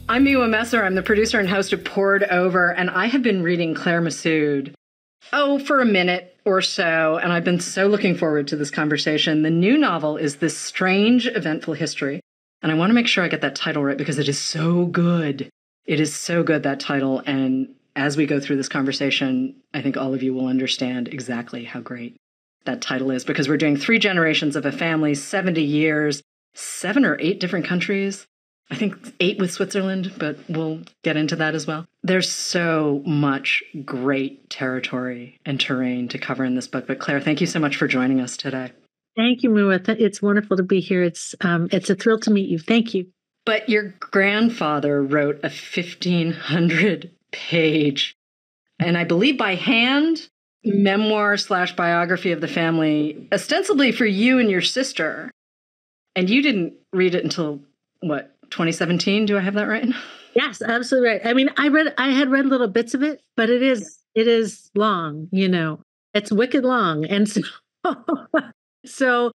I'm Miwa Messer. I'm the producer and host of Poured Over, and I have been reading Claire Messud, for a minute or so, and I've been so looking forward to this conversation. The new novel is This Strange, Eventful History, and I want to make sure I get that title right because it is so good. It is so good, that title, and as we go through this conversation, I think all of you will understand exactly how great that title is, because we're doing 3 generations of a family, 70 years, 7 or 8 different countries. I think 8 with Switzerland, but we'll get into that as well. There's so much great territory and terrain to cover in this book. But Claire, thank you so much for joining us today. Thank you, Miwa. It's wonderful to be here. It's a thrill to meet you. Thank you. But your grandfather wrote a 1,500-page, and I believe by hand, memoir/biography of the family, ostensibly for you and your sister. And you didn't read it until, what, 2017? Do I have that right? Yes, absolutely right. I mean, I had read little bits of it, but it is long, it's wicked long. And so,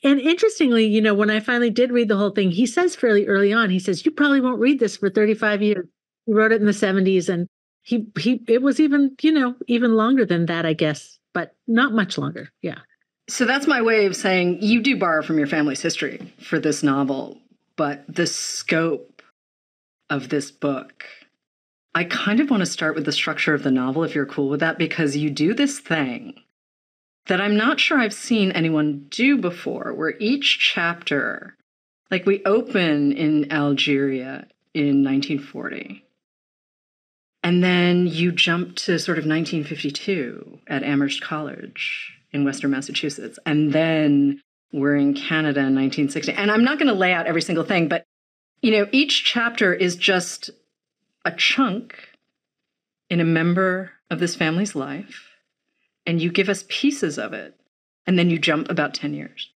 and interestingly, when I finally did read the whole thing, he says fairly early on, he says, you probably won't read this for 35 years. He wrote it in the 70s, and it was even longer than that, I guess, but not much longer. Yeah. So that's my way of saying you do borrow from your family's history for this novel, but the scope of this book, I kind of want to start with the structure of the novel, if you're cool with that, because you do this thing that I'm not sure I've seen anyone do before, where each chapter, like we open in Algeria in 1940, and then you jump to sort of 1952 at Amherst College in Western Massachusetts, and then we're in Canada in 1960. And I'm not going to lay out every single thing, but, each chapter is just a chunk in a member of this family's life, and you give us pieces of it, and then you jump about 10 years.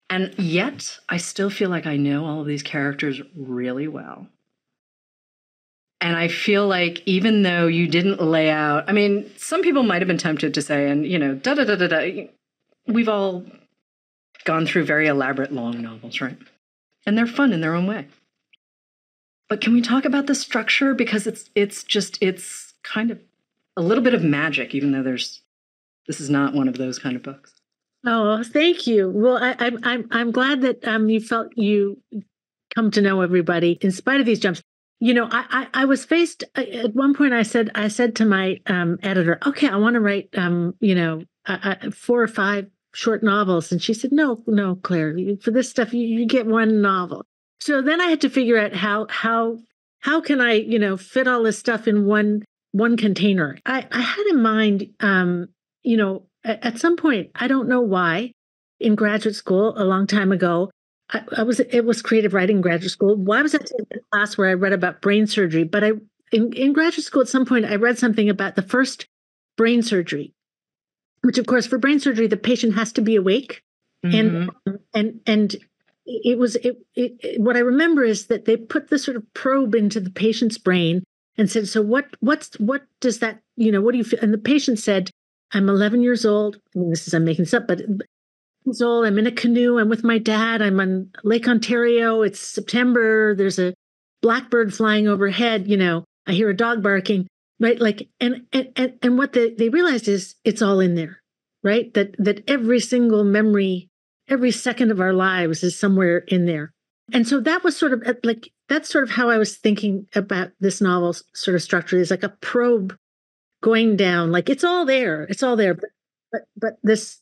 And yet, I still feel like I know all of these characters really well. And I feel like even though you didn't lay out, I mean, some people might have been tempted to say, and, we've all gone through very elaborate, long novels, right? And they're fun in their own way. But can we talk about the structure? Because it's kind of a little bit of magic, even though this is not one of those kind of books. Oh, thank you. Well, I'm glad that you felt you come to know everybody in spite of these jumps. I was faced at one point. I said to my editor, "Okay, I want to write 4 or 5 short novels," and she said, "No, Claire, for this stuff, you get one novel." So then I had to figure out how can I fit all this stuff in one container. I had in mind, at some point, I don't know why, in graduate school a long time ago. It was creative writing in graduate school. Why was I taking a class where I read about brain surgery? But in graduate school, at some point, I read something about the first brain surgery, which, of course, for brain surgery, the patient has to be awake. Mm-hmm. And it was what I remember is that they put this sort of probe into the patient's brain and said, "So what does that, what do you feel?" And the patient said, "I'm 11 years old." I mean, I'm making this up, but old. I'm in a canoe. I'm with my dad. I'm on Lake Ontario. It's September. There's a blackbird flying overhead. I hear a dog barking. Right, and what they realized is it's all in there, right? That every single memory, every second of our lives is somewhere in there. And so that was sort of that's sort of how I was thinking about this novel's sort of structure. Is like a probe going down. Like it's all there. It's all there. But this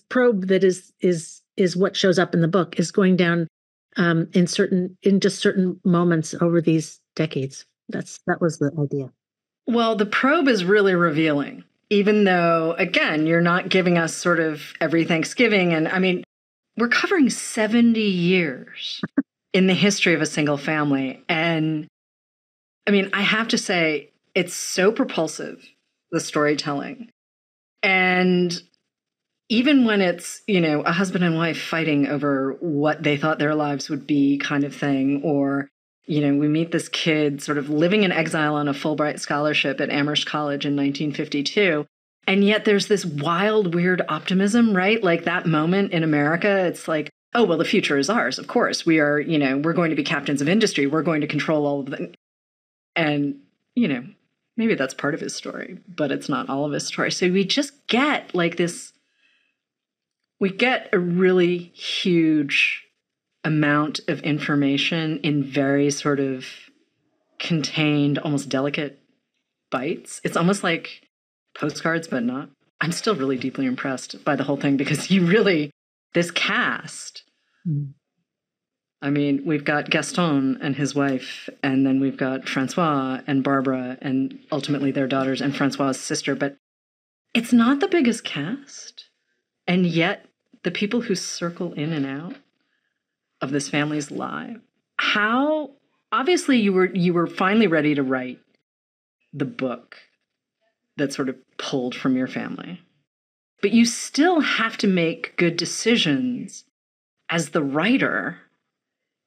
probe that is what shows up in the book is going down in just certain moments over these decades. That was the idea. Well, the probe is really revealing, even though, again, you're not giving us sort of every Thanksgiving. And I mean, we're covering 70 years in the history of a single family. And I mean, I have to say, it's so propulsive, the storytelling. And even when it's, a husband and wife fighting over what they thought their lives would be kind of thing, or, we meet this kid sort of living in exile on a Fulbright scholarship at Amherst College in 1952. And yet there's this wild, weird optimism, right? Like that moment in America, it's like, oh, well, the future is ours. Of course, we are, we're going to be captains of industry. We're going to control all of them. And, maybe that's part of his story, but it's not all of his story. So we just get we get a really huge amount of information in very sort of contained, almost delicate bites. It's almost like postcards, but not. I'm still really deeply impressed by the whole thing because this cast, I mean, we've got Gaston and his wife, and then we've got Francois and Barbara, and ultimately their daughters, and Francois's sister. But it's not the biggest cast. And yet the people who circle in and out of this family's life, obviously you were finally ready to write the book that sort of pulled from your family. But you still have to make good decisions as the writer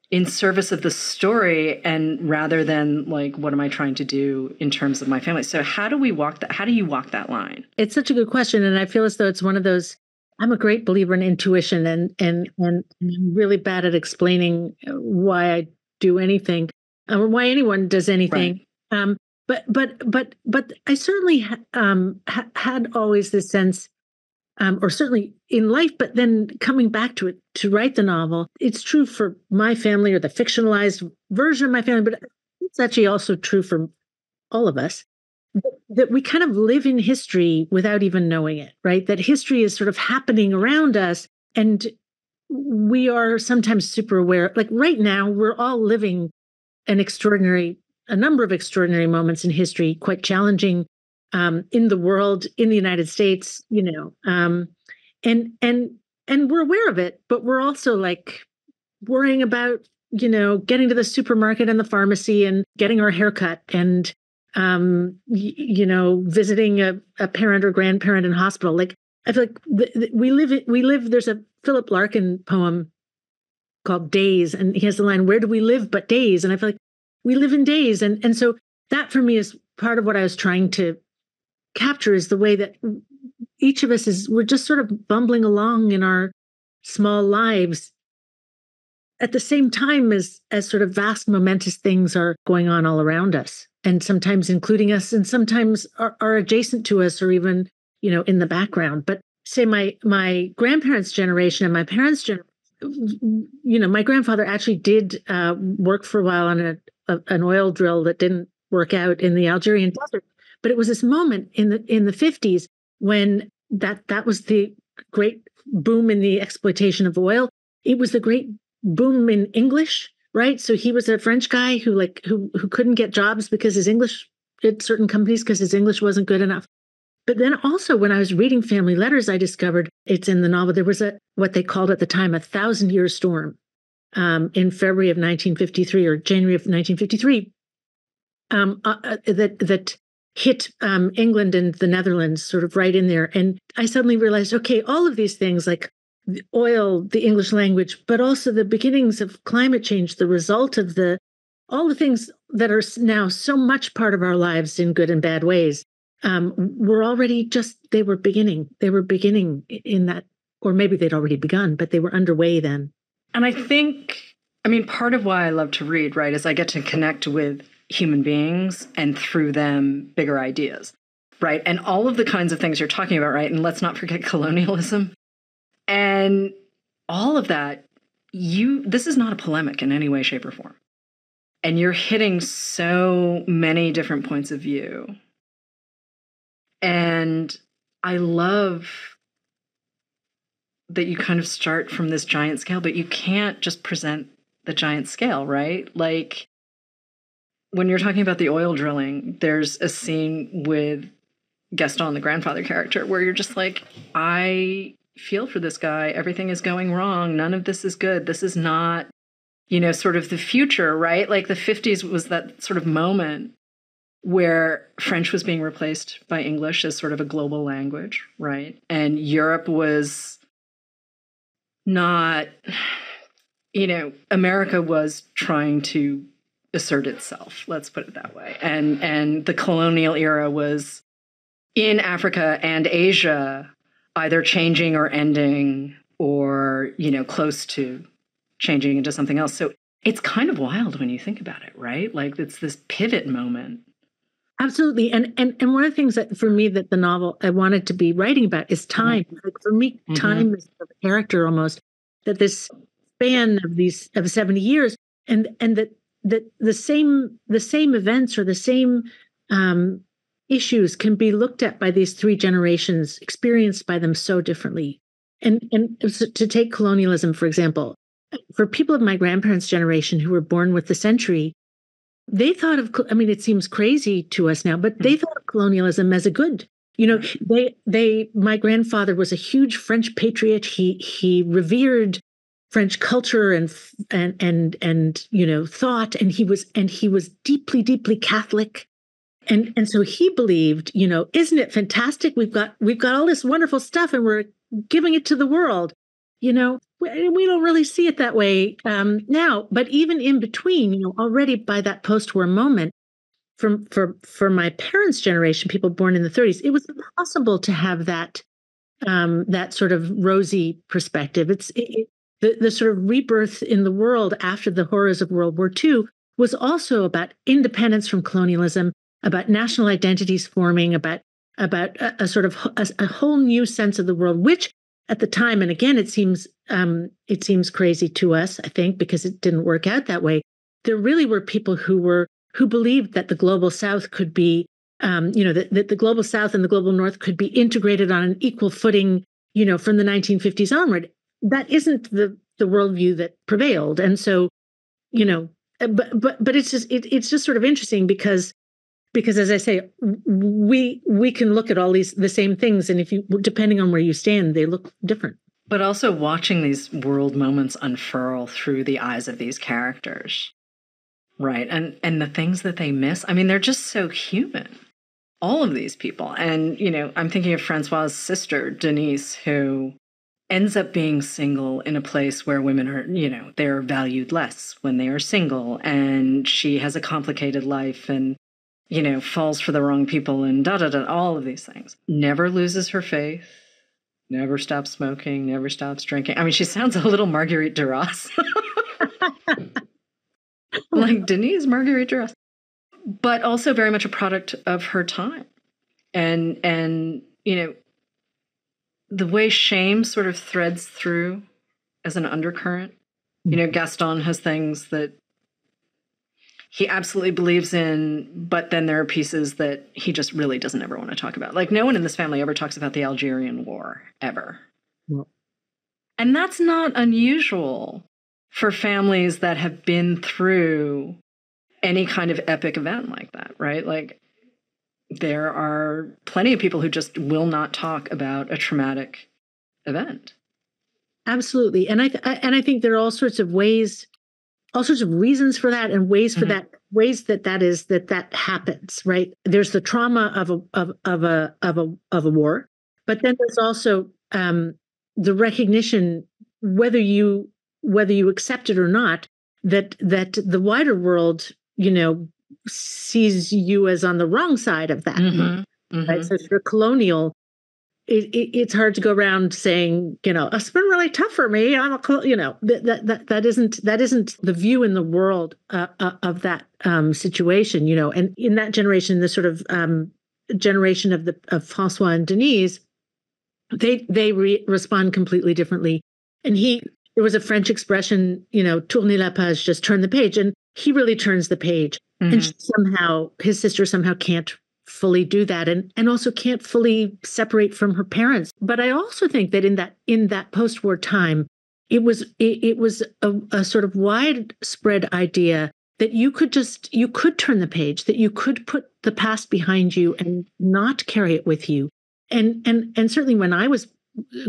in service of the story, and rather than what am I trying to do in terms of my family? So how do you walk that line? It's such a good question. And I feel as though it's one of those, I'm a great believer in intuition, and I'm really bad at explaining why I do anything or why anyone does anything. Right. But I certainly had always this sense, or certainly in life, but then coming back to it to write the novel, it's true for my family or the fictionalized version of my family, but it's actually also true for all of us, that we kind of live in history without even knowing it, right? That history is sort of happening around us, and we are sometimes super aware. Like right now, we're all living a number of extraordinary moments in history, quite challenging in the world, in the United States, and we're aware of it, but we're also worrying about, getting to the supermarket and the pharmacy and getting our hair cut and, visiting a parent or grandparent in hospital. I feel like we live, there's a Philip Larkin poem called Days, and he has the line, "Where do we live but days?" And I feel like we live in days. And so that for me is part of what I was trying to capture, is the way that each of us we're just sort of bumbling along in our small lives at the same time as sort of vast momentous things are going on all around us, and sometimes including us, and sometimes are adjacent to us, or even, in the background. But say my grandparents' generation and my parents' generation, my grandfather actually did work for a while on an oil drill that didn't work out in the Algerian desert. But it was this moment in the 50s when that was the great boom in the exploitation of oil. It was the great boom in English, right? So he was a French guy who couldn't get jobs because his English at certain companies because his English wasn't good enough. But then also when I was reading family letters, I discovered it's in the novel. There was what they called at the time 1,000-year storm in February of 1953 or January of 1953 that hit England and the Netherlands sort of right in there. And I suddenly realized, okay, all of these things like the oil, the English language, but also the beginnings of climate change, the result of all the things that are now so much part of our lives in good and bad ways, were already they were beginning in that, or maybe they'd already begun, but they were underway then. And I think, part of why I love to read, right, is I get to connect with human beings and through them bigger ideas, right? And all of the kinds of things you're talking about, right? And let's not forget colonialism and all of that. This is not a polemic in any way, shape, or form. And you're hitting so many different points of view. And I love that you kind of start from this giant scale, but you can't just present the giant scale, right? Like, when you're talking about the oil drilling, there's a scene with Gaston, the grandfather character, where you're just like, I feel for this guy. Everything is going wrong. None of this is good. This is not, sort of the future, right? Like the 50s was that sort of moment where French was being replaced by English as sort of a global language, right? And Europe was not, America was trying to assert itself, let's put it that way. And the colonial era was in Africa and Asia, either changing or ending or, close to changing into something else. So It's kind of wild when you think about it, right? Like it's this pivot moment. Absolutely. And one of the things that for me that the novel I wanted to be writing about is time. Like for me, time is a character almost, that this span of 70 years and that the same events or the same issues can be looked at by these three generations, experienced by them so differently. And to take colonialism, for example, for people of my grandparents' generation who were born with the century, they thought of, I mean, it seems crazy to us now, but they thought of colonialism as a good. You know, my grandfather was a huge French patriot. He revered French culture and thought, and he was deeply Catholic. And so he believed, isn't it fantastic? We've got all this wonderful stuff and we're giving it to the world. We don't really see it that way now. But even in between, already by that post-war moment, for my parents' generation, people born in the 30s, it was impossible to have that sort of rosy perspective. The sort of rebirth in the world after the horrors of World War II was also about independence from colonialism, about national identities forming, about a sort of a whole new sense of the world, which at the time, and again, it seems crazy to us, I think, because it didn't work out that way. There really were people who believed that the global South could be, that the global South and the global North could be integrated on an equal footing, from the 1950s onward. That isn't the worldview that prevailed, and so, but it's just sort of interesting because as I say, we can look at all the same things, and depending on where you stand, they look different. But also watching these world moments unfurl through the eyes of these characters, right? And the things that they miss. I mean, they're just so human. All of these people, and I'm thinking of Francois' sister Denise, who ends up being single in a place where women are, they're valued less when they are single, and she has a complicated life and falls for the wrong people and all of these things. Never loses her faith, never stops smoking, never stops drinking. I mean, she sounds a little Marguerite Duras. Like Denise Marguerite Duras. But also very much a product of her time. And the way shame sort of threads through as an undercurrent. Gaston has things that he absolutely believes in, but then there are pieces that he just really doesn't ever want to talk about. Like no one in this family ever talks about the Algerian War, ever. Well, and that's not unusual for families that have been through any kind of epic event like that, right? Like there are plenty of people who just will not talk about a traumatic event. Absolutely. And I think there are all sorts of ways, all sorts of reasons for that, and ways for that, ways that happens, right? There's the trauma of a war, but then there's also the recognition, whether you accept it or not, that the wider world, sees you as on the wrong side of that. Right? So if you're colonial, it's hard to go around saying, it's been really tough for me. I'm that isn't the view in the world of that situation, and in that generation, the sort of generation of Francois and Denise, they respond completely differently. And there was a French expression, tourner la page, just turn the page. And he really turns the page. And his sister somehow can't fully do that, and also can't fully separate from her parents. But I also think that in that post-war time, it was a sort of widespread idea that you could turn the page, that you could put the past behind you and not carry it with you. And certainly when I was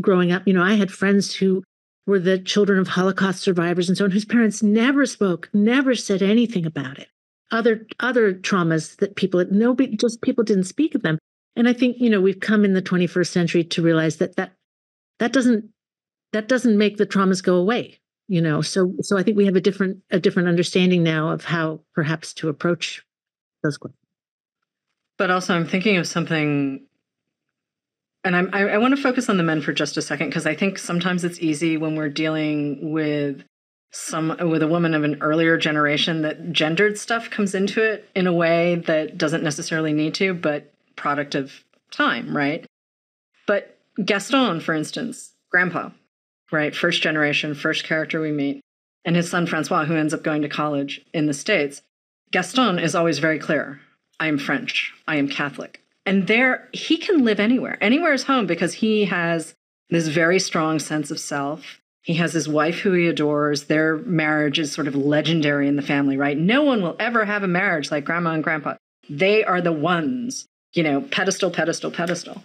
growing up, I had friends who were the children of Holocaust survivors and so on, whose parents never spoke, never said anything about it. Other traumas that people didn't speak of them. And I think, we've come in the 21st century to realize that doesn't make the traumas go away, So I think we have a different understanding now of how perhaps to approach those questions. But also I'm thinking of something, and I want to focus on the men for just a second, because I think sometimes it's easy when we're dealing with with a woman of an earlier generation, that gendered stuff comes into it in a way that doesn't necessarily need to, but product of time, right? But Gaston, for instance, grandpa, right? First generation, first character we meet, and his son Francois, who ends up going to college in the States. Gaston is always very clear. I am French. I am Catholic. And there, he can live anywhere. Anywhere is home because he has this very strong sense of self. He has his wife who he adores. Their marriage is sort of legendary in the family, right? No one will ever have a marriage like grandma and grandpa. They are the ones, pedestal, pedestal, pedestal.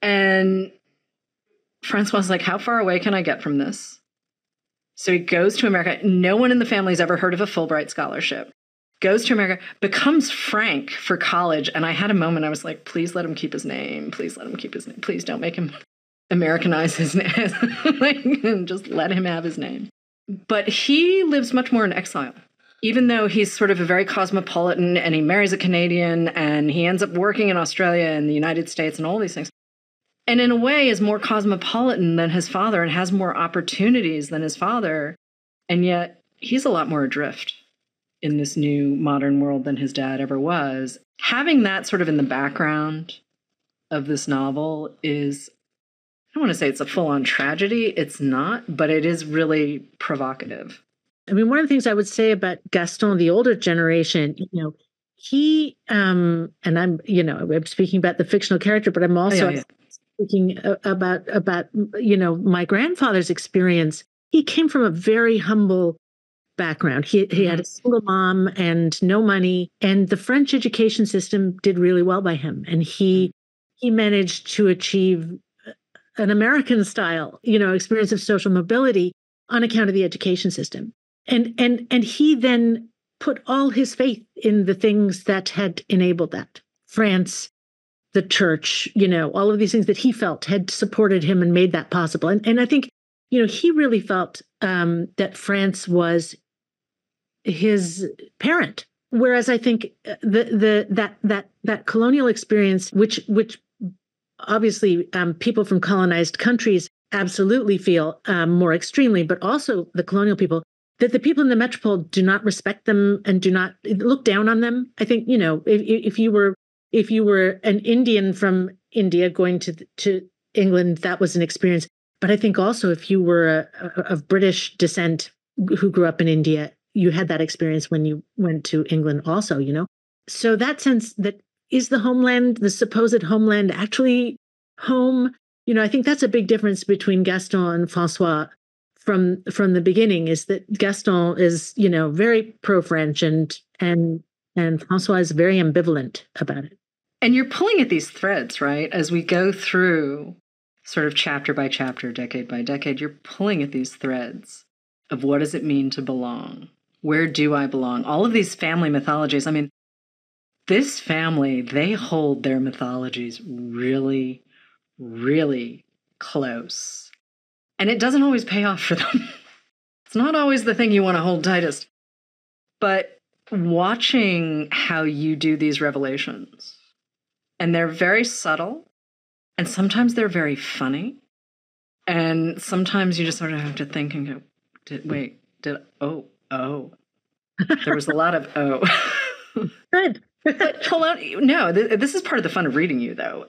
And Francois is like, how far away can I get from this? So he goes to America. No one in the family's ever heard of a Fulbright scholarship. Goes to America, becomes Frank for college. And I had a moment, I was like, please let him keep his name. Please let him keep his name. Please don't make him Americanize his name. Just let him have his name. But he lives much more in exile, even though he's sort of a very cosmopolitan, and he marries a Canadian, and he ends up working in Australia and the United States and all these things. And in a way is more cosmopolitan than his father and has more opportunities than his father. And yet he's a lot more adrift in this new modern world than his dad ever was. Having that sort of in the background of this novel is, I don't want to say it's a full-on tragedy. It's not, but it is really provocative. I mean, one of the things I would say about Gaston, the older generation, he, and I'm speaking about the fictional character, but I'm also speaking about my grandfather's experience. He came from a very humble background. He had a single mom and no money, and the French education system did really well by him. And he managed to achieve an American style, experience of social mobility on account of the education system. And he then put all his faith in the things that had enabled that. France, the church, all of these things that he felt had supported him and made that possible. And I think, he really felt that France was his parent. Whereas I think that colonial experience, which obviously people from colonized countries absolutely feel more extremely, but also the colonial people, that the people in the metropole do not respect them and do not look down on them. I think, if you were an Indian from India going to England, that was an experience. But I think also if you were of British descent who grew up in India, you had that experience when you went to England also, So that sense that is the homeland, the supposed homeland, actually home? I think that's a big difference between Gaston and Francois from the beginning, is that Gaston is, very pro-French and Francois is very ambivalent about it. And you're pulling at these threads, right? As we go through sort of chapter by chapter, decade by decade, you're pulling at these threads of what does it mean to belong? Where do I belong? All of these family mythologies. I mean, this family, they hold their mythologies really, really close. And it doesn't always pay off for them. It's not always the thing you want to hold tightest. But watching how you do these revelations, and they're very subtle, and sometimes they're very funny, and sometimes you just sort of have to think and go, oh. There was a lot of Good. No, this is part of the fun of reading you, though.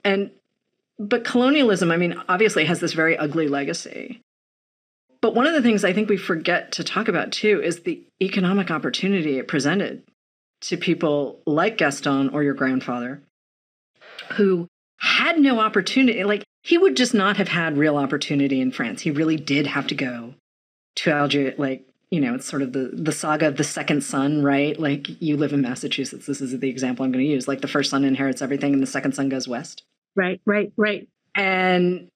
But colonialism, I mean, obviously has this very ugly legacy. But one of the things I think we forget to talk about, too, is the economic opportunity it presented to people like Gaston or your grandfather, who had no opportunity. Like, he would just not have had real opportunity in France. He really did have to go to Algiers, it's sort of the saga of the second son, right? Like, you live in Massachusetts. This is the example I'm going to use. Like, the first son inherits everything and the second son goes west. Right. And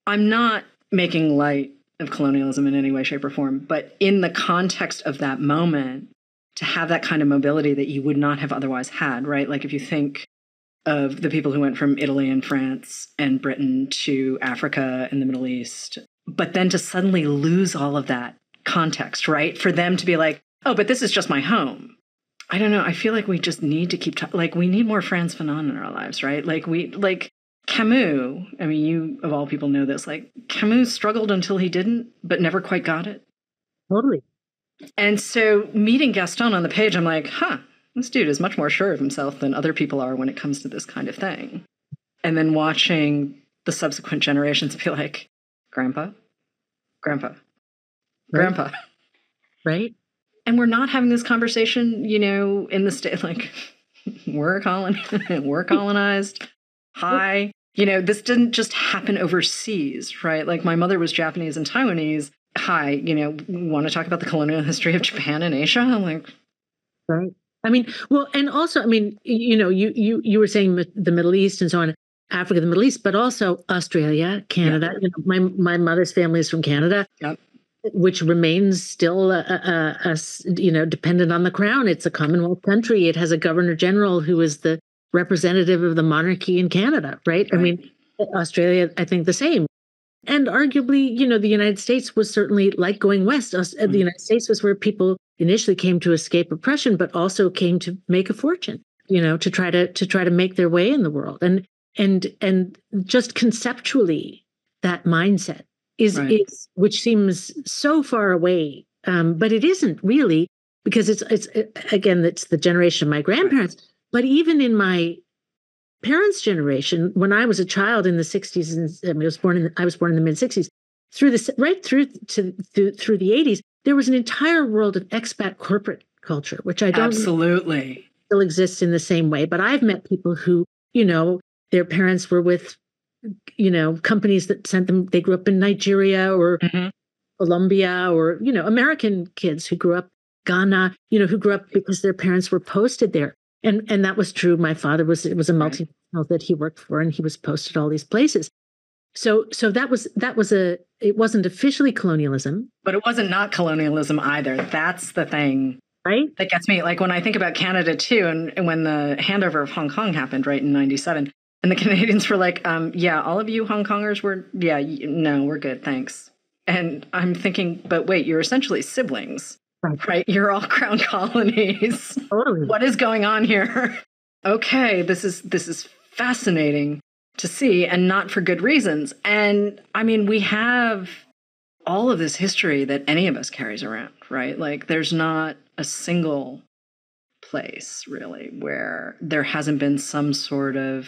I'm not making light of colonialism in any way, shape, or form, but in the context of that moment, to have that kind of mobility that you would not have otherwise had, right? Like, if you think of the people who went from Italy and France and Britain to Africa and the Middle East, but then to suddenly lose all of that context, right? For them to be like, oh, but this is just my home. I don't know. I feel like we just need to keep, we need more Frantz Fanon in our lives, right? Like Camus, I mean, you of all people know this, like Camus struggled until he didn't, but never quite got it. Totally. And so meeting Gaston on the page, I'm like, this dude is much more sure of himself than other people are when it comes to this kind of thing. And then watching the subsequent generations be like, Grandpa, Grandpa, Grandpa. Right. And we're not having this conversation, in the state, like, we're colonized. Hi. This didn't just happen overseas, right? Like, my mother was Japanese and Taiwanese. Hi, want to talk about the colonial history of Japan and Asia? I'm like, right. I mean, well, and also, I mean, you were saying the Middle East and so on, Africa, the Middle East, but also Australia, Canada. Yep. My mother's family is from Canada. Yep. Which remains still, dependent on the crown. It's a Commonwealth country. It has a Governor General who is the representative of the monarchy in Canada, right? I mean, Australia, I think the same. And arguably, the United States was certainly like going west. The United States was where people initially came to escape oppression, but also came to make a fortune, to try to make their way in the world. And just conceptually, that mindset is which seems so far away, but it isn't really, because it's the generation of my grandparents. But even in my parents' generation, when I was a child in the 60s, and I was born in the mid 60s, through the 80s, there was an entire world of expat corporate culture, which I don't absolutely still exists in the same way. But I've met people who, their parents were with companies that sent them, they grew up in Nigeria or Colombia, or, American kids who grew up, Ghana, who grew up because their parents were posted there. And that was true. My father was a multinational that he worked for, and he was posted all these places. So it wasn't officially colonialism. But it wasn't not colonialism either. That's the thing. Right. That gets me. Like when I think about Canada too, and when the handover of Hong Kong happened, right, in 97, and the Canadians were like, all of you Hong Kongers were, no, we're good, thanks. And I'm thinking, but wait, you're essentially siblings, right? You're all crown colonies. Totally. What is going on here? Okay, this is fascinating to see, and not for good reasons. And I mean, we have all of this history that any of us carries around, right? Like there's not a single place really where there hasn't been some sort of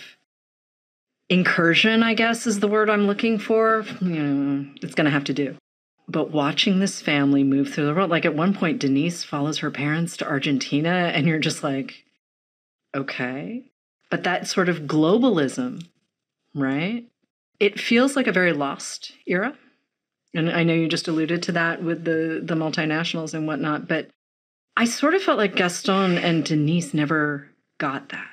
incursion, I guess is the word I'm looking for. It's going to have to do. But watching this family move through the world, like at one point, Denise follows her parents to Argentina, and you're just like, okay. But that sort of globalism, right? It feels like a very lost era. And I know you just alluded to that with the multinationals and whatnot, but I sort of felt like Gaston and Denise never got that.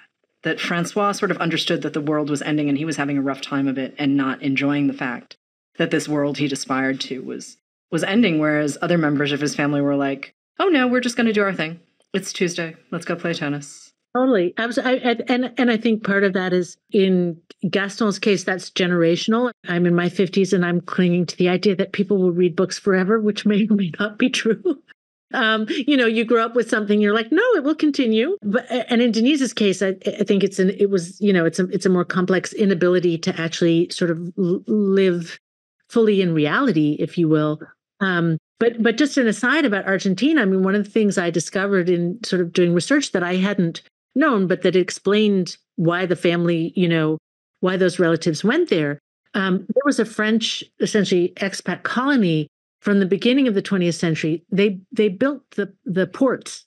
That Francois sort of understood that the world was ending and he was having a rough time of it and not enjoying the fact that this world he'd aspired to was ending, whereas other members of his family were like, oh no, we're just going to do our thing. It's Tuesday. Let's go play tennis. Totally. And I think part of that is, in Gaston's case, that's generational. I'm in my 50s and I'm clinging to the idea that people will read books forever, which may or may not be true. You grow up with something, you're like, no, it will continue. And in Denise's case, I think it's a more complex inability to actually sort of live fully in reality, if you will. But just an aside about Argentina, I mean, one of the things I discovered in sort of doing research that I hadn't known, but that explained why the family, why those relatives went there. There was a French, essentially expat colony from the beginning of the 20th century. They built the ports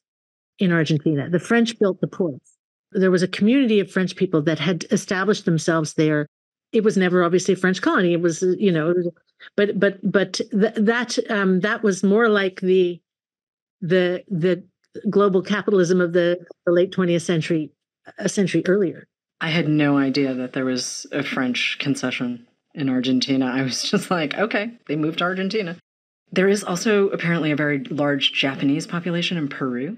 in Argentina. The French built the ports. There was a community of French people that had established themselves there. It was never obviously a French colony. It was, that was more like the global capitalism of the late 20th century, a century earlier. I had no idea that there was a French concession in Argentina. I was just like, okay, they moved to Argentina. There is also apparently a very large Japanese population in Peru,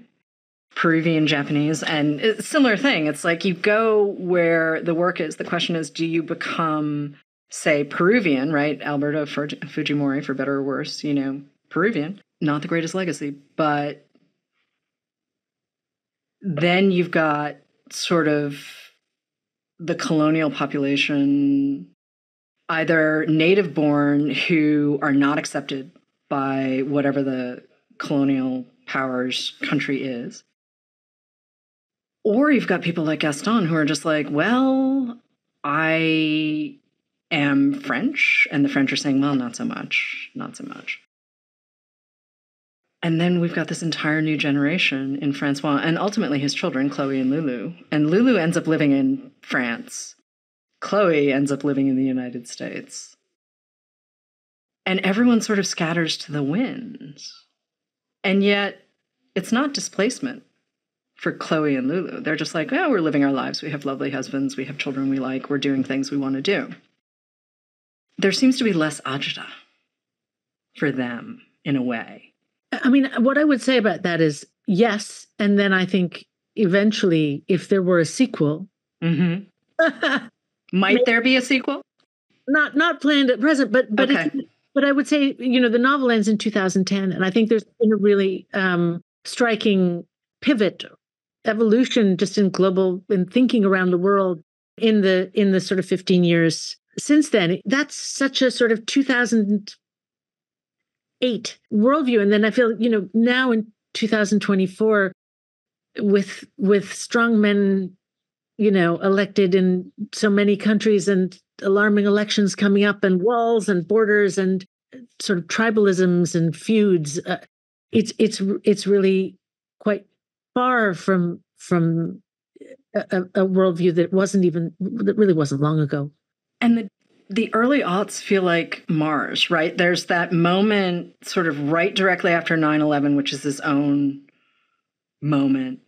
Peruvian Japanese, and it's a similar thing. It's like you go where the work is. The question is, do you become, say, Peruvian, right? Alberto Fujimori, for better or worse, Peruvian, not the greatest legacy, but then you've got sort of the colonial population, either native born who are not accepted by whatever the colonial powers country is. Or you've got people like Gaston who are just like, well, I am French. And the French are saying, well, not so much, not so much. And then we've got this entire new generation in Francois and ultimately his children, Chloe and Lulu. And Lulu ends up living in France. Chloe ends up living in the United States. And everyone sort of scatters to the winds. And yet it's not displacement for Chloe and Lulu. They're just like, oh, we're living our lives. We have lovely husbands. We have children we like. We're doing things we want to do. There seems to be less agita for them in a way. I mean, what I would say about that is yes. And then I think eventually, if there were a sequel. Might there be a sequel? Not planned at present, but okay. But I would say, the novel ends in 2010. And I think there's been a really striking pivot, evolution just in thinking around the world in the sort of 15 years since then. That's such a sort of 2008 worldview. And then I feel, now in 2024, with strong men, elected in so many countries and alarming elections coming up and walls and borders and sort of tribalisms and feuds, it's really quite far from a worldview that really wasn't long ago. And the early aughts feel like Mars, right? There's that moment sort of right directly after 9/11, which is his own moment.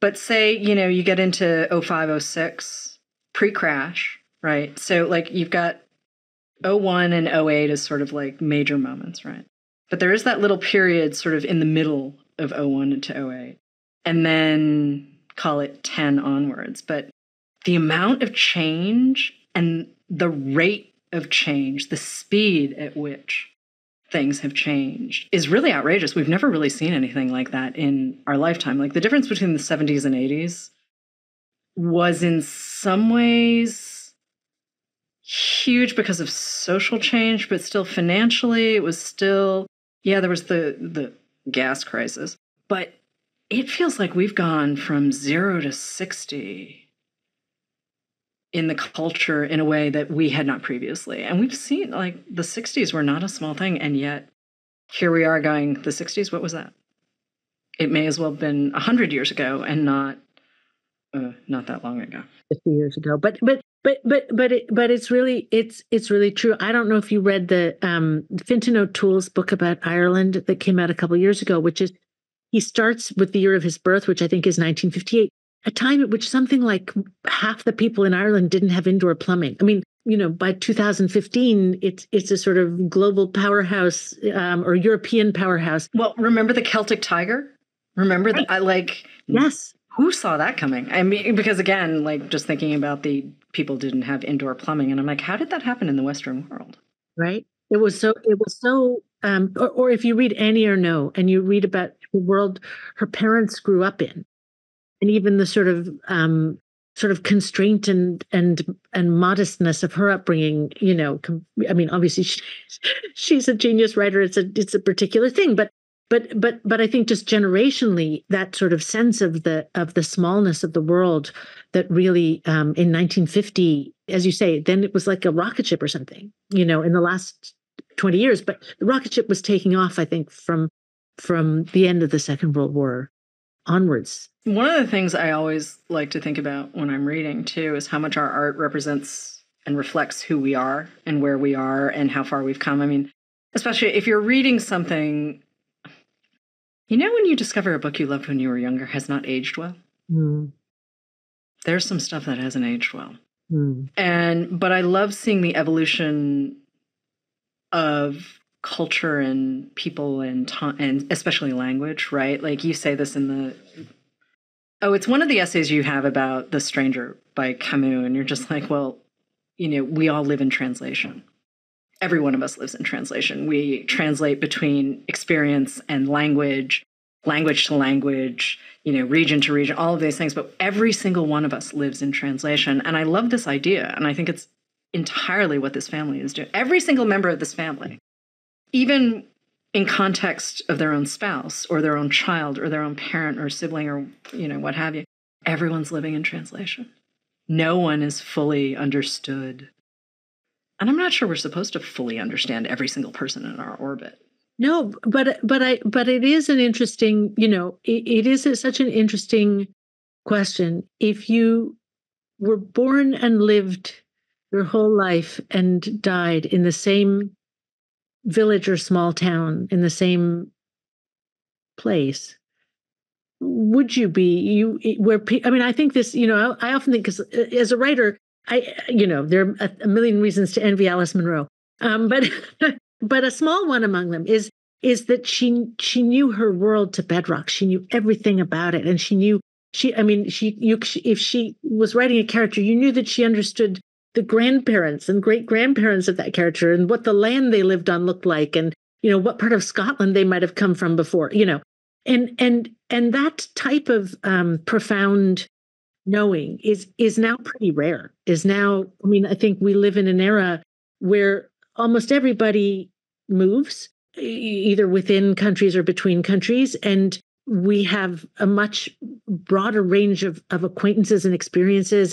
But say, you get into 05, 06, pre-crash, right? So like you've got 01 and 08 as sort of like major moments, right? But there is that little period sort of in the middle of 01 to 08. And then call it 10 onwards. But the amount of change and the rate of change, the speed at which things have changed is really outrageous. We've never really seen anything like that in our lifetime. Like the difference between the 70s and 80s was in some ways huge because of social change, but still financially it was still, there was the gas crisis. But it feels like we've gone from 0 to 60 in the culture in a way that we had not previously. And we've seen like the 60s were not a small thing. And yet here we are going, the 60s, what was that? It may as well have been 100 years ago and not that long ago. 50 years ago. But it's really true. I don't know if you read the Fintan O'Toole's book about Ireland that came out a couple of years ago, which is, he starts with the year of his birth, which I think is 1958, a time at which something like half the people in Ireland didn't have indoor plumbing. I mean, by 2015, it's a sort of global powerhouse or European powerhouse. Well, remember the Celtic Tiger? Remember that? Yes. Who saw that coming? I mean, because again, like just thinking about the people didn't have indoor plumbing, and I'm like, how did that happen in the Western world? Right. It was so, or if you read Annie Ernaux and you read about the world her parents grew up in, and even the sort of constraint and modestness of her upbringing, I mean, obviously she's a genius writer. It's a particular thing, but I think just generationally, that sort of sense of the smallness of the world that really in 1950, as you say, then it was like a rocket ship or something, in the last 20 years. But the rocket ship was taking off, I think, from the end of the Second World War onwards. One of the things I always like to think about when I'm reading, too, is how much our art represents and reflects who we are and where we are and how far we've come. I mean, especially if you're reading something, when you discover a book you loved when you were younger has not aged well? Mm. There's some stuff that hasn't aged well. Mm. But I love seeing the evolution of culture and people and especially language, right? Like you say this in it's one of the essays you have about The Stranger by Camus, and you're just like, well, we all live in translation. Every one of us lives in translation. We translate between experience and language to language, region to region, all of these things. But every single one of us lives in translation. And I love this idea. And I think it's entirely what this family is doing. Every single member of this family, even in context of their own spouse or their own child or their own parent or sibling or, what have you. Everyone's living in translation. No one is fully understood. And I'm not sure we're supposed to fully understand every single person in our orbit. No, but it is an interesting, it is such an interesting question. If you were born and lived your whole life and died in the same village or small town, in the same place, would you be I think this, I often think, because as a writer, there are a million reasons to envy Alice Munro. But a small one among them is that she knew her world to bedrock. She knew everything about it. And if she was writing a character, you knew that she understood the grandparents and great grandparents of that character and what the land they lived on looked like, and what part of Scotland they might have come from before, and that type of profound knowing is now pretty rare. I think we live in an era where almost everybody moves, either within countries or between countries, and we have a much broader range of acquaintances and experiences,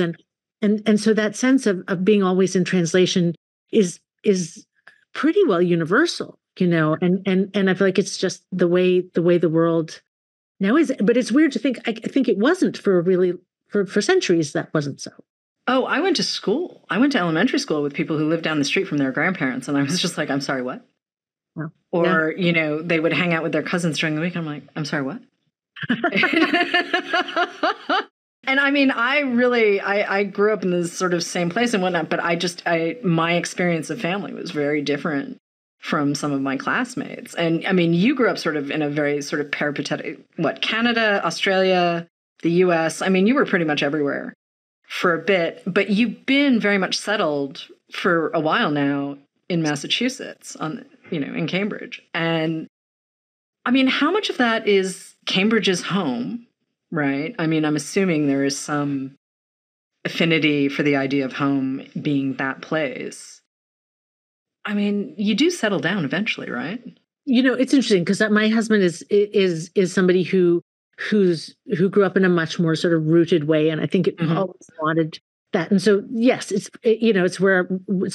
and so that sense of being always in translation is pretty well universal, and I feel like it's just the way the world now is. But it's weird to think. I think it wasn't for centuries. That wasn't so. Oh, I went to school. I went to elementary school with people who lived down the street from their grandparents, and I was just like, I'm sorry, what? Wow. Or, they would hang out with their cousins during the week. I'm like, I'm sorry, what? And I grew up in this sort of same place and whatnot, but my experience of family was very different from some of my classmates. And you grew up sort of in a very sort of peripatetic, Canada, Australia, the US. You were pretty much everywhere for a bit, but you've been very much settled for a while now in Massachusetts, in Cambridge. And how much of that is Cambridge's home, right? I'm assuming there is some affinity for the idea of home being that place. You do settle down eventually, right? It's interesting because my husband is somebody who grew up in a much more sort of rooted way, and I think it always wanted that. And so, yes, it's where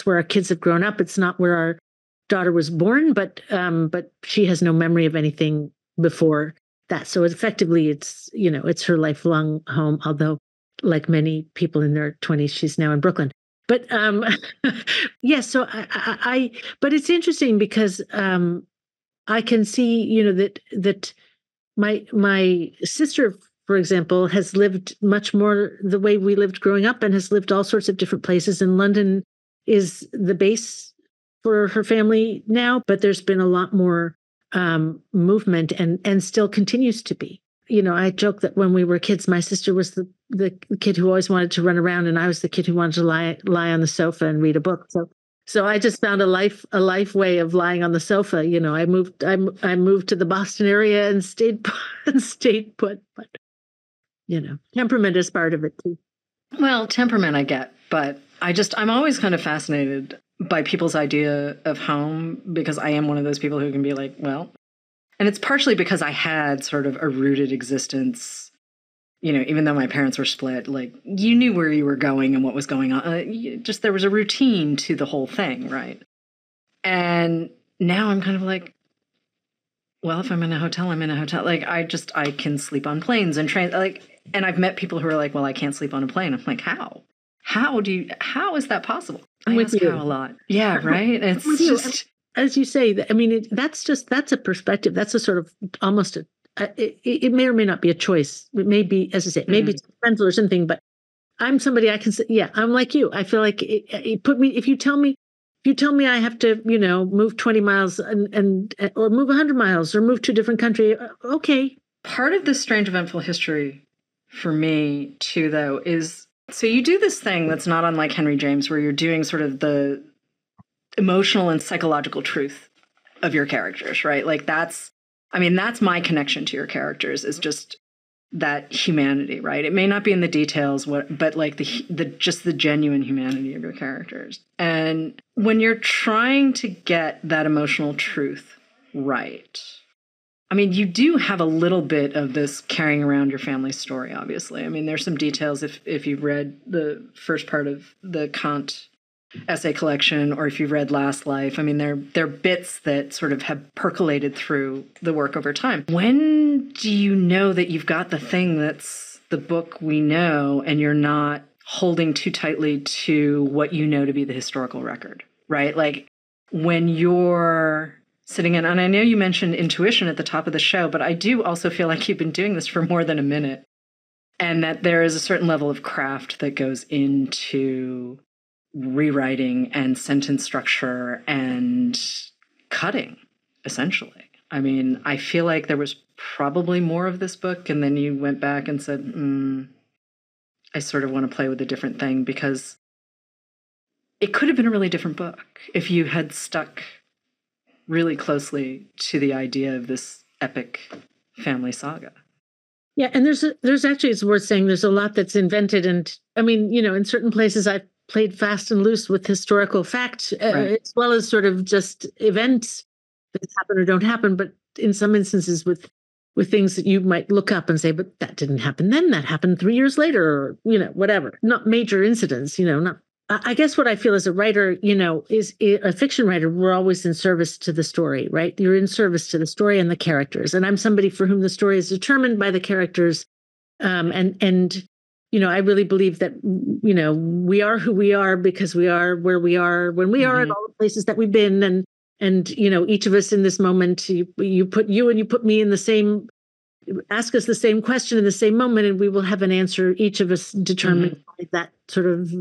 our kids have grown up. It's not where our daughter was born, but she has no memory of anything before that. So effectively, it's her lifelong home. Although, like many people in their 20s, she's now in Brooklyn. But yes, so but it's interesting because I can see, that my sister, for example, has lived much more the way we lived growing up and has lived all sorts of different places. And London is the base for her family now, but there's been a lot more movement and still continues to be. I joke that when we were kids, my sister was the kid who always wanted to run around, and I was the kid who wanted to lie on the sofa and read a book. So I just found a life way of lying on the sofa. I moved to the Boston area and stayed put. But temperament is part of it too. Well, temperament I get, but I'm always kind of fascinated by people's idea of home, because I am one of those people who can be like, well, and it's partially because I had sort of a rooted existence. Even though my parents were split, like, you knew where you were going and what was going on. There was a routine to the whole thing, right? And now I'm kind of like, well, if I'm in a hotel, I'm in a hotel. Like, I can sleep on planes and trains. And I've met people who are like, well, I can't sleep on a plane. I'm like, how? How is that possible? I ask how a lot. Yeah, right? It's just... As you say, that's a perspective. That's a sort of almost it may or may not be a choice. It may be, as I say, maybe it's mental or something, but I'm somebody I can say, yeah, I'm like you. I feel like if you tell me I have to, move 20 miles and or move 100 miles or move to a different country, okay. Part of this strange eventful history for me too, though, is, so you do this thing that's not unlike Henry James, where you're doing sort of the emotional and psychological truth of your characters, right? Like that's my connection to your characters, is just that humanity, right? It may not be in the details, but like the genuine humanity of your characters. And when you're trying to get that emotional truth right. I mean, you do have a little bit of this carrying around your family story, obviously. I mean, there's some details if you've read the first part of the Kant essay collection, or if you've read Last Life. I mean, they're bits that sort of have percolated through the work over time. When do you know that you've got the thing that's the book we know, and you're not holding too tightly to what you know to be the historical record, right? Like when you're sitting in, and I know you mentioned intuition at the top of the show, but I do also feel like you've been doing this for more than a minute, and that there is a certain level of craft that goes into rewriting and sentence structure and cutting, essentially. I mean, I feel like there was probably more of this book, and then you went back and said, I sort of want to play with a different thing, because it could have been a really different book if you had stuck really closely to the idea of this epic family saga. Yeah, and there's actually, it's worth saying, there's a lot that's invented. And I mean, in certain places I've played fast and loose with historical facts, right, as well as sort of just events that happen or don't happen. But in some instances with things that you might look up and say, but that didn't happen then, that happened 3 years later, or, whatever. Not major incidents, not. I guess what I feel as a writer, is a fiction writer, we're always in service to the story, right? You're in service to the story and the characters. And I'm somebody for whom the story is determined by the characters. And I really believe that, we are who we are because we are where we are when we are at all the places that we've been. And each of us in this moment, you put me in the same, ask us the same question in the same moment, and we will have an answer, each of us determined by that sort of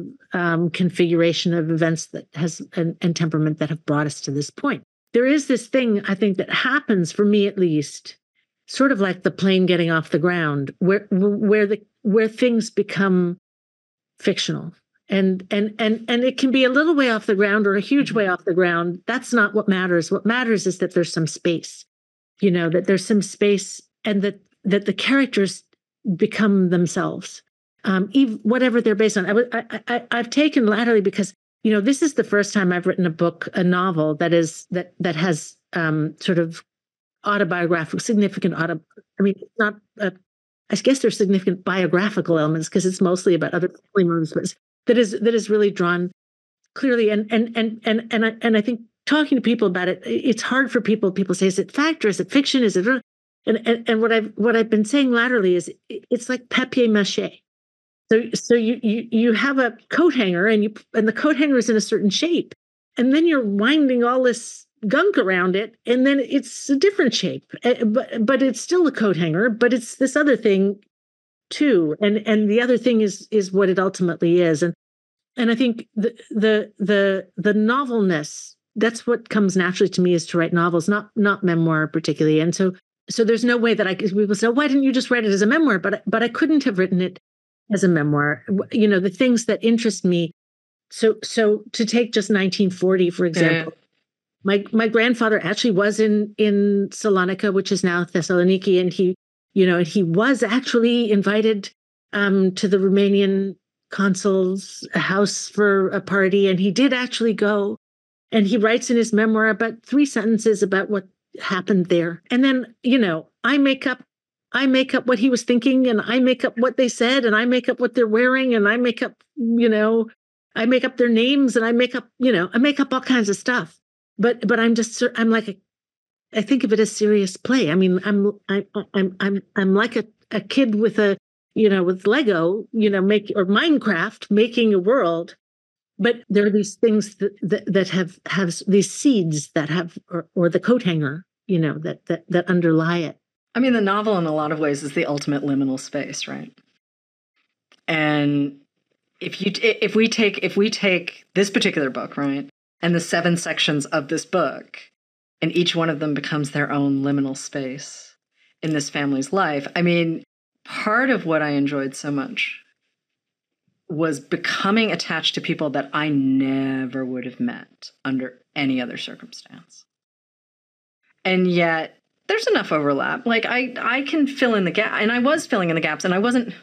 configuration of events that has and temperament that have brought us to this point. There is this thing, I think, that happens, for me at least, sort of like the plane getting off the ground, where things become fictional. And it can be a little way off the ground or a huge way off the ground. That's not what matters. What matters is that there's some space, that there's some space, and that the characters become themselves, whatever they're based on. I've taken latterly, because this is the first time I've written a novel that has sort of autobiographical, significant I mean, it's not. I guess there's significant biographical elements because it's mostly about other family members, but that is really drawn clearly. And I think talking to people about it, it's hard for people. People say, is it fact or is it fiction? Is it? And what I've been saying latterly is it's like papier mâché. So you have a coat hanger, and the coat hanger is in a certain shape, and then you're winding all this gunk around it, and then it's a different shape, but it's still a coat hanger, but it's this other thing too, and the other thing is what it ultimately is, and I think the novelness, that's what comes naturally to me, is to write novels, not memoir particularly, and so there's no way that people say, why didn't you just write it as a memoir? But I couldn't have written it as a memoir. The things that interest me. So to take just 1940, for example, my grandfather actually was in Salonika, which is now Thessaloniki, and he was actually invited to the Romanian consul's house for a party, and he did actually go, and he writes in his memoir about 3 sentences about what happened there. And then, I make up what he was thinking, and I make up what they said, and I make up what they're wearing, and I make up, I make up their names, and I make up all kinds of stuff. But I'm like I think of it as serious play. I mean, I'm like a kid with with Lego, or Minecraft, making a world. But there are these things that have these seeds that have, or the coat hanger, that underlie it. I mean, the novel in a lot of ways is the ultimate liminal space, right? And if we take this particular book, right, and the 7 sections of this book, and each one of them becomes their own liminal space in this family's life. I mean, part of what I enjoyed so much was becoming attached to people that I never would have met under any other circumstance. And yet there's enough overlap. Like I can fill in the gap, and I was filling in the gaps, and I wasn't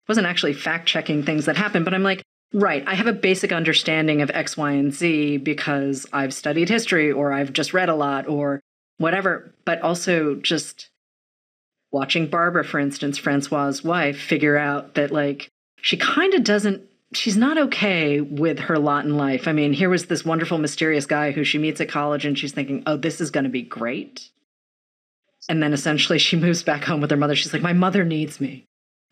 actually fact checking things that happened, but I'm like, right, I have a basic understanding of X, Y, and Z because I've studied history, or I've just read a lot, or whatever, but also just watching Barbara, for instance, Francois' wife, figure out that like she kind of doesn't, she's not okay with her lot in life. I mean, here was this wonderful, mysterious guy who she meets at college and she's thinking, oh, this is going to be great. And then essentially she moves back home with her mother. She's like, my mother needs me.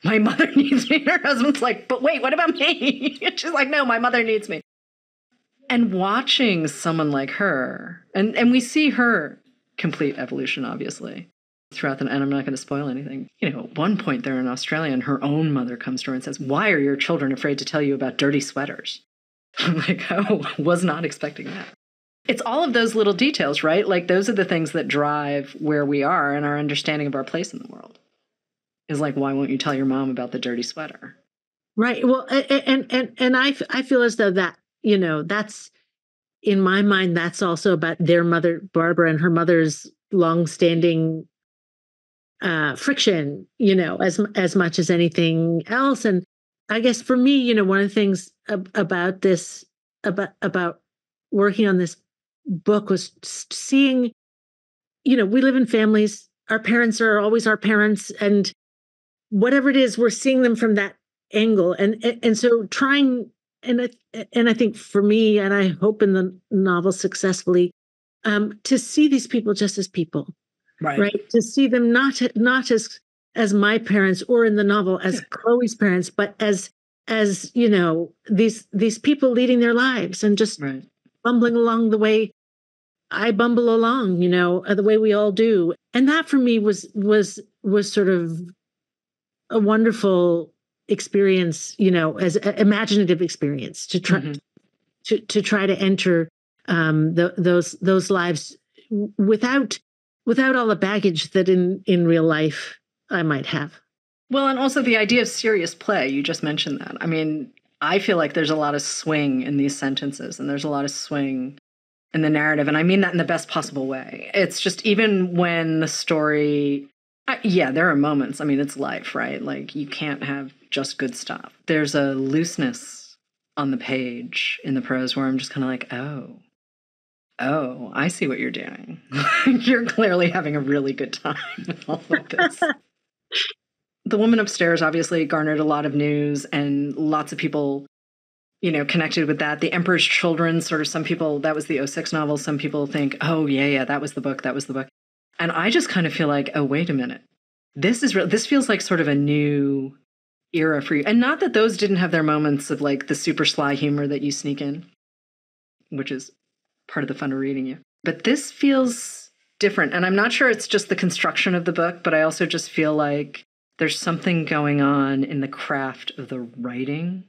My mother needs me. And her husband's like, but wait, what about me? And she's like, no, my mother needs me. And watching someone like her, and we see her complete evolution, obviously, throughout the, and I'm not going to spoil anything. You know, at one point they're in Australia and her own mother comes to her and says, why are your children afraid to tell you about dirty sweaters? I'm like, oh, was not expecting that. It's all of those little details, right? Like those are the things that drive where we are and our understanding of our place in the world. Is like, why won't you tell your mom about the dirty sweater? Right. Well, and I feel as though that, you know, that's, in my mind, that's also about their mother, Barbara, and her mother's longstanding friction, you know, as much as anything else. And I guess for me, you know, one of the things about this, about working on this book was seeing, you know, we live in families. Our parents are always our parents, and whatever it is, we're seeing them from that angle. And so trying, and I think for me, and I hope in the novel successfully, to see these people just as people, right? To see them not as my parents, or in the novel as Chloe's parents, but as you know, these people leading their lives and just bumbling along the way I bumble along, you know, the way we all do. And that for me was sort of a wonderful experience, you know, as an imaginative experience to try to try to enter those lives without all the baggage that in real life I might have. Well, and also the idea of serious play, you just mentioned that. I mean, I feel like there's a lot of swing in these sentences, and there's a lot of swing in the narrative, and I mean that in the best possible way. It's just, even when the story, there are moments, I mean, it's life, right? Like, you can't have just good stuff. There's a looseness on the page in the prose where I'm just kind of like, oh, I see what you're doing. You're clearly having a really good time with all of this. The Woman Upstairs obviously garnered a lot of news, and lots of people, you know, connected with that. The Emperor's Children, sort of, some people, that was the '06 novel. Some people think, oh, yeah, that was the book. And I just kind of feel like, oh, wait a minute. This feels like sort of a new era for you. And not that those didn't have their moments of like the super sly humor that you sneak in, which is part of the fun of reading you. But this feels different. And I'm not sure it's just the construction of the book, but I also just feel like there's something going on in the craft of the writing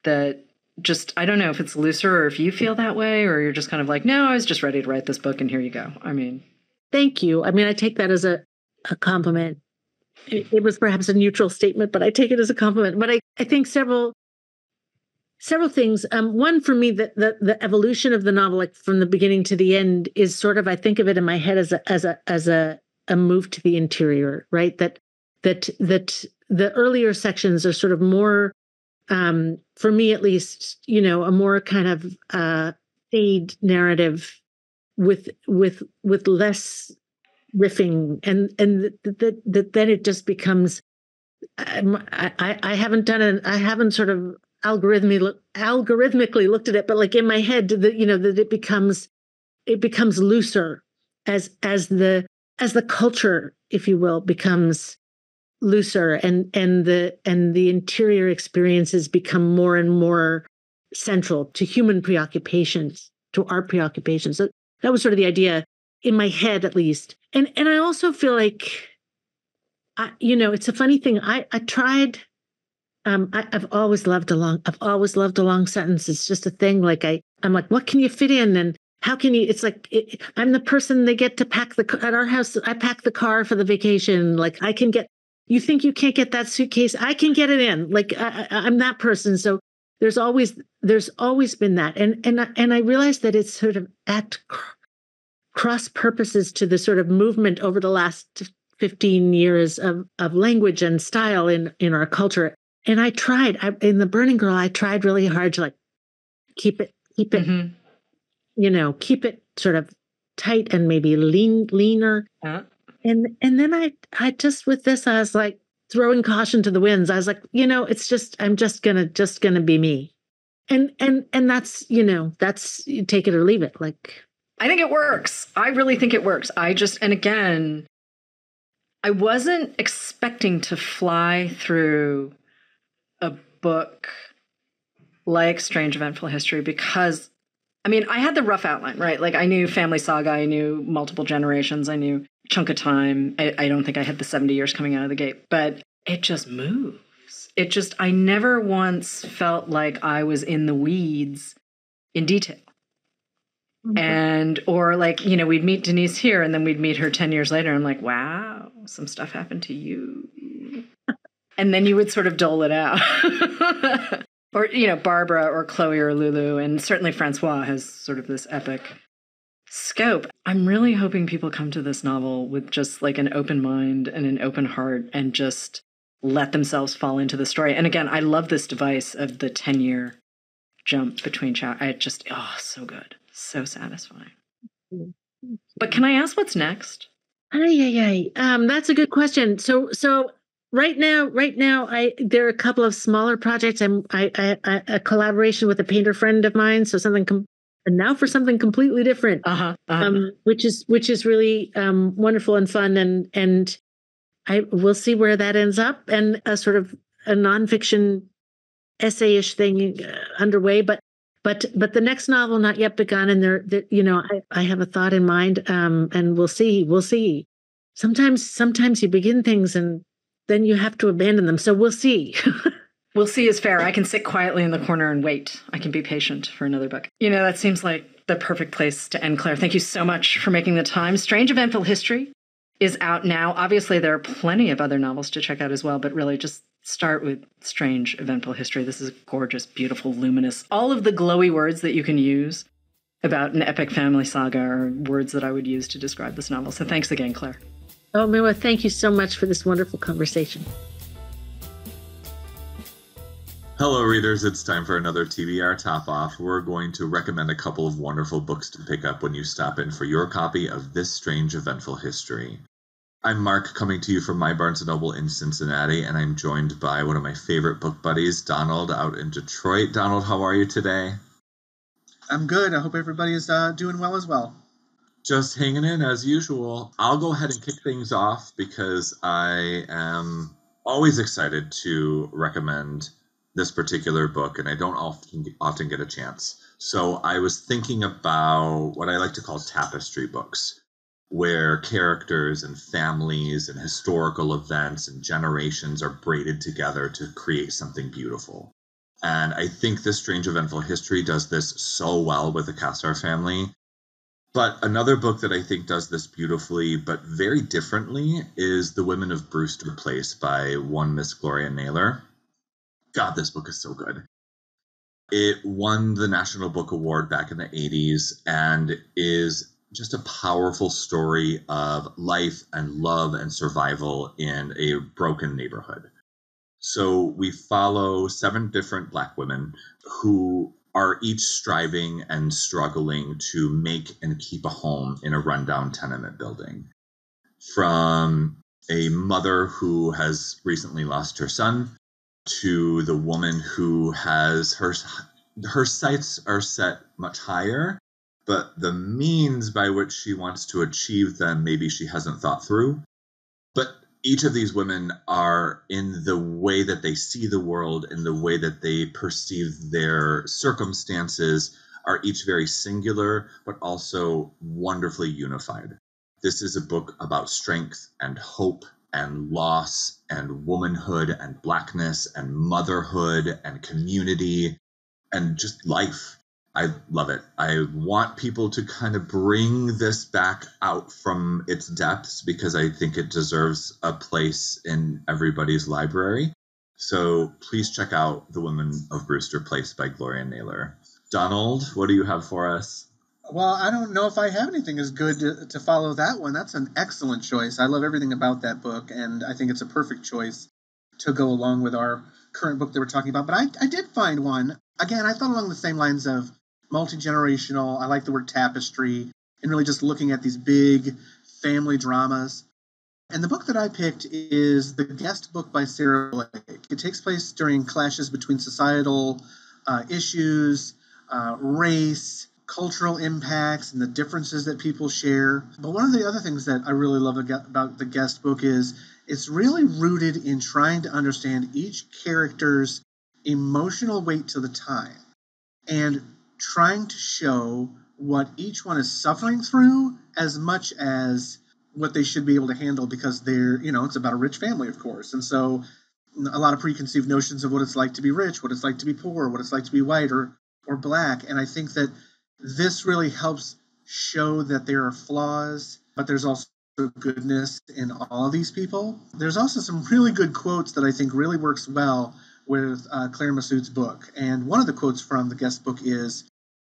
that just, I don't know if it's looser or if you feel that way, or you're just kind of like, no, I was just ready to write this book and here you go. I mean. Thank you. I mean, I take that as a compliment. It was perhaps a neutral statement, but I take it as a compliment. But I think several things. One, for me, the evolution of the novel, like from the beginning to the end, is sort of, I think of it in my head as a move to the interior, right? That the earlier sections are sort of more, for me at least, you know, a more kind of staid narrative with less riffing, and that then it just becomes. I haven't sort of algorithmically looked at it, but like in my head, that it becomes looser as the culture, if you will, becomes looser, and the interior experiences become more and more central to human preoccupations, to our preoccupations. That was sort of the idea in my head, at least. And I also feel like, it's a funny thing. I tried. I've always loved a long sentence. It's just a thing. Like I'm like, what can you fit in, and how can you? It's like I'm the person they get to pack at our house. I pack the car for the vacation. Like I can get. You think you can't get that suitcase? I can get it in. Like I'm that person. So there's always been that, and I realized that it's sort of at cross purposes to the sort of movement over the last 15 years of language and style in our culture. And I tried in The Burning Girl, I tried really hard to like keep it, keep it sort of tight and maybe leaner. Uh, And then I just with this, I was like throwing caution to the winds. I was like, it's just I'm just gonna be me. And that's, that's you take it or leave it. Like I think it works. I really think it works. And again, I wasn't expecting to fly through a book like Strange Eventful History because, I mean, I had the rough outline, right? Like I knew family saga, I knew multiple generations, I knew chunk of time. I don't think I had the 70 years coming out of the gate, but it just moves. I never once felt like I was in the weeds in detail. Or like, we'd meet Denise here and then we'd meet her 10 years later. And I'm like, wow, some stuff happened to you. And then you would sort of dole it out. Or, Barbara or Chloe or Lulu. And certainly Francois has sort of this epic scope. I'm really hoping people come to this novel with just like an open mind and an open heart and just let themselves fall into the story. And again, I love this device of the 10-year jump between chapters. So good. So satisfying. But can I ask what's next? That's a good question. So right now, there are a couple of smaller projects. I a collaboration with a painter friend of mine. So and now for something completely different. Which is really wonderful and fun. And we'll see where that ends up. And a sort of a nonfiction essay-ish thing underway, but the next novel not yet begun, and I have a thought in mind, and we'll see. Sometimes you begin things and then you have to abandon them. So we'll see. We'll see is fair. I can sit quietly in the corner and wait. I can be patient for another book. That seems like the perfect place to end, Claire. Thank you so much for making the time. Strange Eventful History is out now. Obviously, there are plenty of other novels to check out as well, but really just start with Strange Eventful History. This is gorgeous, beautiful, luminous. All of the glowy words that you can use about an epic family saga are words that I would use to describe this novel. So thanks again, Claire. Oh, Miwa, thank you so much for this wonderful conversation. Hello, readers. It's time for another TBR Top Off. We're going to recommend a couple of wonderful books to pick up when you stop in for your copy of This Strange Eventful History. I'm Marc, coming to you from my Barnes & Noble in Cincinnati, and I'm joined by one of my favorite book buddies, Donald, out in Detroit. Donald, how are you today? I'm good. I hope everybody is doing well as well. Just hanging in as usual. I'll go ahead and kick things off because I am always excited to recommend this particular book, and I don't often get a chance. So I was thinking about what I like to call tapestry books, where characters and families and historical events and generations are braided together to create something beautiful. And I think This Strange Eventful History does this so well with the Cassar family. But another book that I think does this beautifully, but very differently, is The Women of Brewster Place by one Miss Gloria Naylor. God, this book is so good. It won the National Book Award back in the 80s and is just a powerful story of life and love and survival in a broken neighborhood. So we follow 7 different Black women who are each striving and struggling to make and keep a home in a rundown tenement building. From a mother who has recently lost her son, to the woman who has her sights are set much higher, but the means by which she wants to achieve them, maybe she hasn't thought through. But each of these women are, in the way that they see the world, in the way that they perceive their circumstances, are each very singular, but also wonderfully unified. This is a book about strength and hope and loss and womanhood and Blackness and motherhood and community and just life. I love it. I want people to kind of bring this back out from its depths because I think it deserves a place in everybody's library. So please check out The Women of Brewster Place by Gloria Naylor. Donald, what do you have for us? Well, I don't know if I have anything as good to follow that one. That's an excellent choice. I love everything about that book, and I think it's a perfect choice to go along with our current book that we're talking about. But I did find one. Again, I thought along the same lines of multi-generational. I like the word tapestry. and really just looking at these big family dramas. And the book that I picked is The Guest Book by Sarah Blake. It takes place during clashes between societal issues, race, cultural impacts, and the differences that people share. But one of the other things that I really love about The Guest Book is it's really rooted in trying to understand each character's emotional weight to the time and trying to show what each one is suffering through as much as what they should be able to handle, because they're, it's about a rich family, of course. And so a lot of preconceived notions of what it's like to be rich, what it's like to be poor, what it's like to be white or black. And I think that this really helps show that there are flaws, but there's also goodness in all of these people. There's also some really good quotes that I think really works well with Claire Messud's book. And one of the quotes from The Guest Book is,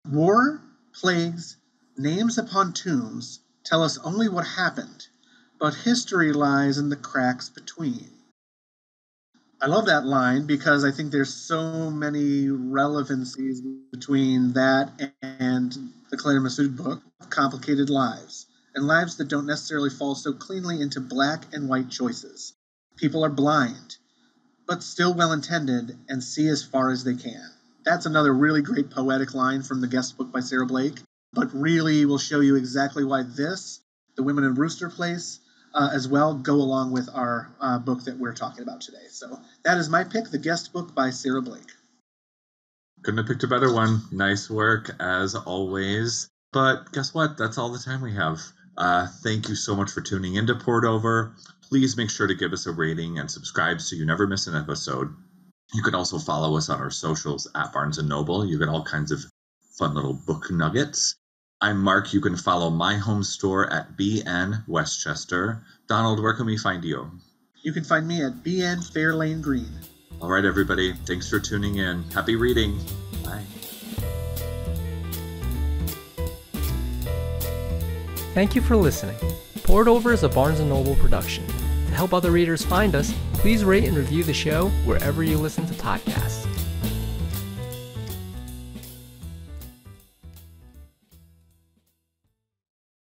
"War, plagues, names upon tombs tell us only what happened, but history lies in the cracks between." I love that line because I think there's so many relevancies between that and the Claire Messud book, Complicated Lives, and lives that don't necessarily fall so cleanly into black and white choices. People are blind, but still well-intended and see as far as they can. That's another really great poetic line from The Guest Book by Sarah Blake, but really will show you exactly why this, The Women in Brewster Place, as well, go along with our book that we're talking about today. So that is my pick, The Guest Book by Sarah Blake. Couldn't have picked a better one. Nice work, as always. But guess what? That's all the time we have. Thank you so much for tuning into Poured Over. Please make sure to give us a rating and subscribe so you never miss an episode. You can also follow us on our socials at Barnes & Noble. You get all kinds of fun little book nuggets. I'm Mark. You can follow my home store at BN Westchester. Donald, where can we find you? You can find me at BN Fairlane Green. All right, everybody. Thanks for tuning in. Happy reading. Bye. Thank you for listening. Poured Over is a Barnes & Noble production. To help other readers find us, please rate and review the show wherever you listen to podcasts.